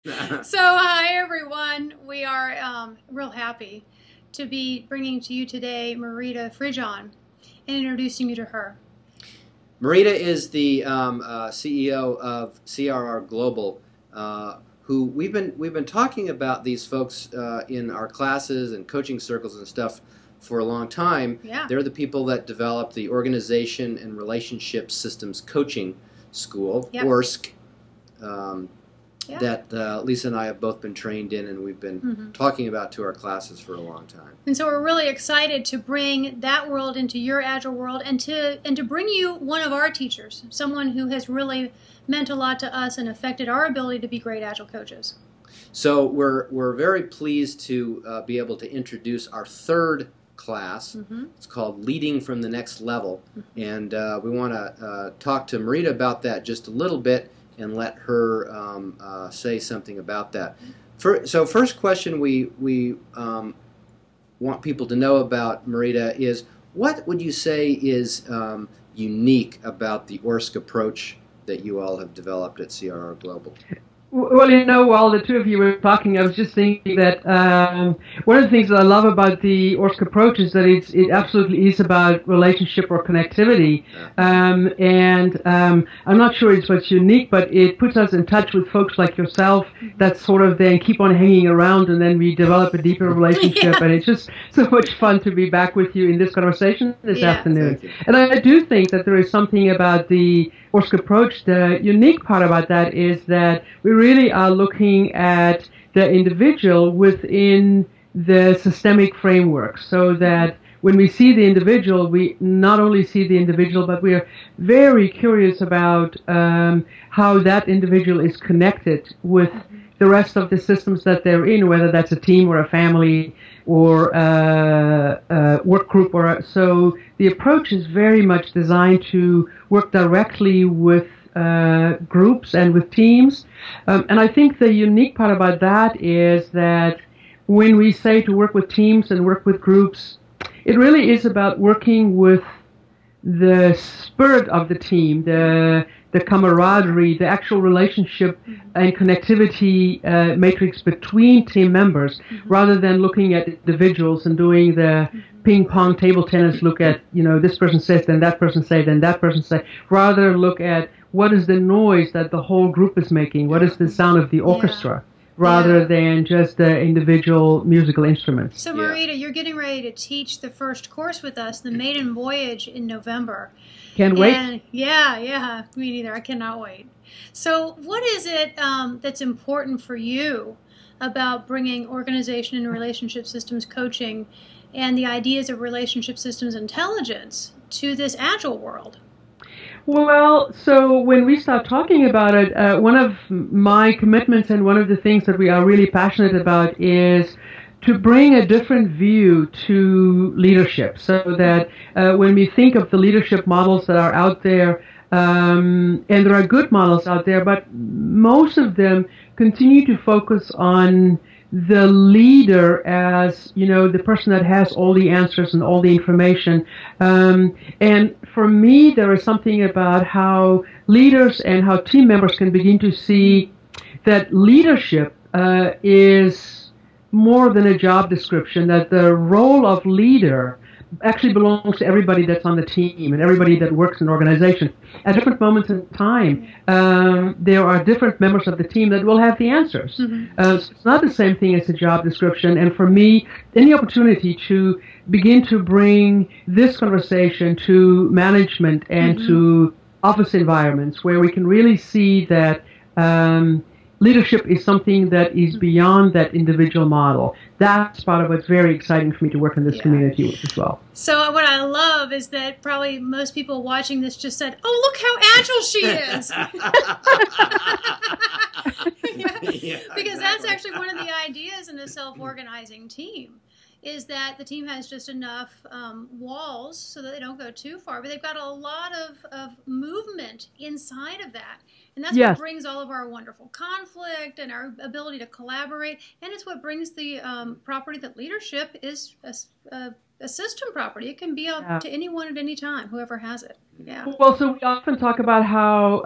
So, hi everyone. We are real happy to be bringing to you today Marita Fridjhon and introducing you to her. Marita is the CEO of CRR Global, who we've been talking about these folks in our classes and coaching circles and stuff for a long time. Yeah. They're the people that developed the Organization and Relationship Systems Coaching School, Yep. ORSC. Yeah. That Lisa and I have both been trained in, and we've been talking about to our classes for a long time. And so we're really excited to bring that world into your Agile world, and to bring you one of our teachers, someone who has really meant a lot to us and affected our ability to be great Agile coaches. So we're very pleased to be able to introduce our third class. It's called Leading from the Next Level, and we want to talk to Marita about that just a little bit and let her say something about that. So first question we want people to know about Marita is, what would you say is unique about the ORSC approach that you all have developed at CRR Global? Well, while the two of you were talking, I was just thinking that one of the things that I love about the ORSC approach is that it absolutely is about relationship or connectivity. And I'm not sure it's what's unique, but it puts us in touch with folks like yourself that sort of then keep on hanging around, and then we develop a deeper relationship. And it's just so much fun to be back with you in this conversation this afternoon. And I do think that there is something about the ORSC approach. The unique part about that is that we really are looking at the individual within the systemic framework, so that when we see the individual, we not only see the individual, but we are very curious about how that individual is connected with the rest of the systems that they're in, whether that's a team or a family or a work group. So the approach is very much designed to work directly with groups and with teams. And I think the unique part about that is that when we say to work with teams and work with groups, it really is about working with the spirit of the team, the camaraderie, the actual relationship and connectivity matrix between team members, rather than looking at individuals and doing the ping-pong table tennis, look at, this person says, then that person say, then that person say. Rather look at what is the noise that the whole group is making, what is the sound of the orchestra, rather than just the individual musical instruments. So Marita, you're getting ready to teach the first course with us, the Maiden Voyage, in November. Can't wait. Yeah, me neither. I cannot wait. So what is it that's important for you about bringing organization and relationship systems coaching and the ideas of relationship systems intelligence to this Agile world? Well, so when we start talking about it, one of my commitments and one of the things that we are really passionate about is to bring a different view to leadership, so that when we think of the leadership models that are out there, and there are good models out there, but most of them continue to focus on the leader as, the person that has all the answers and all the information. And for me, there is something about how leaders and how team members can begin to see that leadership is more than a job description, that the role of leader actually belongs to everybody that's on the team and everybody that works in an organization. At different moments in time, there are different members of the team that will have the answers. So it's not the same thing as a job description. And for me, any opportunity to begin to bring this conversation to management and to office environments, where we can really see that leadership is something that is beyond that individual model. That's part of what's very exciting for me to work in this community with as well. So what I love is that probably most people watching this just said, "Oh, look how agile she is." Because that's actually one of the ideas in a self-organizing team, is that the team has just enough walls so that they don't go too far, but they've got a lot of movement inside of that. And that's what brings all of our wonderful conflict and our ability to collaborate. And it's what brings the property that leadership is a system property. It can be up to anyone at any time, whoever has it. Yeah. Well, so we often talk about how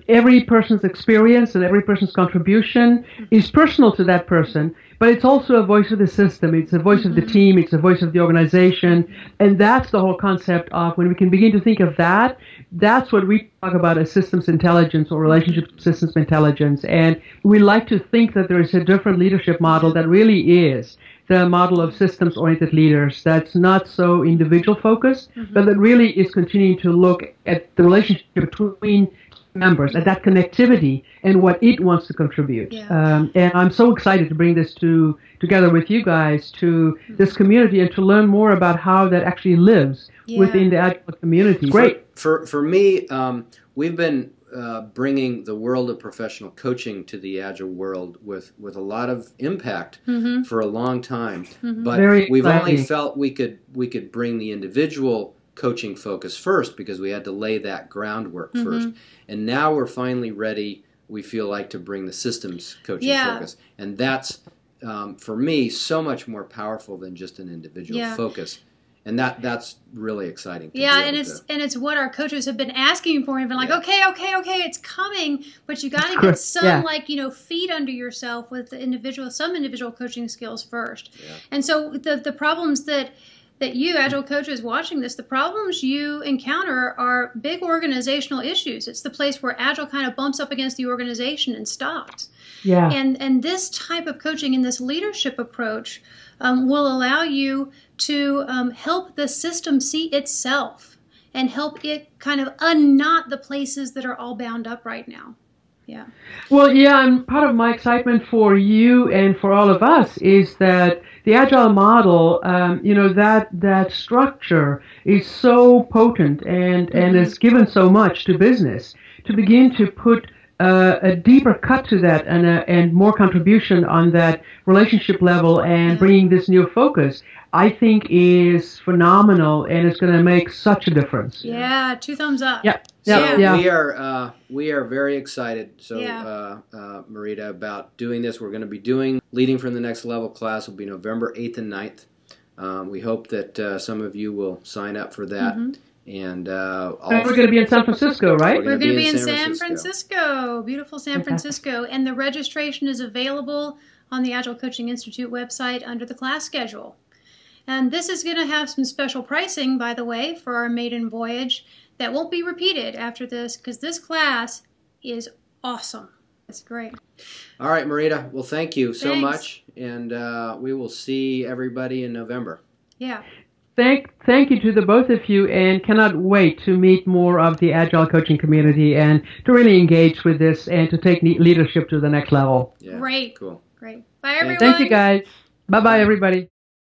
every person's experience and every person's contribution is personal to that person, but it's also a voice of the system. It's a voice of the team. It's a voice of the organization. And that's the whole concept of when we can begin to think of that, that's what we talk about as systems intelligence or relationship systems intelligence. And we like to think that there is a different leadership model that really is the model of systems-oriented leaders that's not so individual-focused, but that really is continuing to look at the relationship between members, at that connectivity and what it wants to contribute. And I'm so excited to bring this together with you guys to this community and to learn more about how that actually lives within the Agile community. Great. For me, we've been bringing the world of professional coaching to the Agile world with a lot of impact for a long time. But we've only felt we could bring the individual coaching focus first because we had to lay that groundwork first. And now we're finally ready, we feel like, to bring the systems coaching focus. And that's, for me, so much more powerful than just an individual focus. And that's really exciting. And it's what our coaches have been asking for. And been like, okay, it's coming, but you got to get some feet under yourself with the some individual coaching skills first. And so the problems that you, Agile coaches watching this, the problems you encounter are big organizational issues. It's the place where Agile kind of bumps up against the organization and stops. And this type of coaching and this leadership approach will allow you to help the system see itself and help it kind of unknot the places that are all bound up right now. Well, and part of my excitement for you and for all of us is that the Agile model, that structure is so potent and has given so much to business to begin to put a deeper cut to that and more contribution on that relationship level and bringing this new focus, I think is phenomenal and it's going to make such a difference. 2 thumbs up. We are very excited. So, Marita, about doing this. We're going to be doing Leading from the Next Level class. Will be November 8th and 9th. We hope that some of you will sign up for that. And we're going to be in San Francisco, right? We're going to be in San Francisco. Beautiful San Francisco. And the registration is available on the Agile Coaching Institute website under the class schedule. And this is going to have some special pricing, by the way, for our maiden voyage that won't be repeated after this because this class is awesome. It's great. All right, Marita. Well, thank you so much. And we will see everybody in November. Thank you to the both of you, and cannot wait to meet more of the Agile coaching community and to really engage with this and to take leadership to the next level. Great. Cool. Great. Bye, everyone. Thank you, guys. Bye-bye, everybody.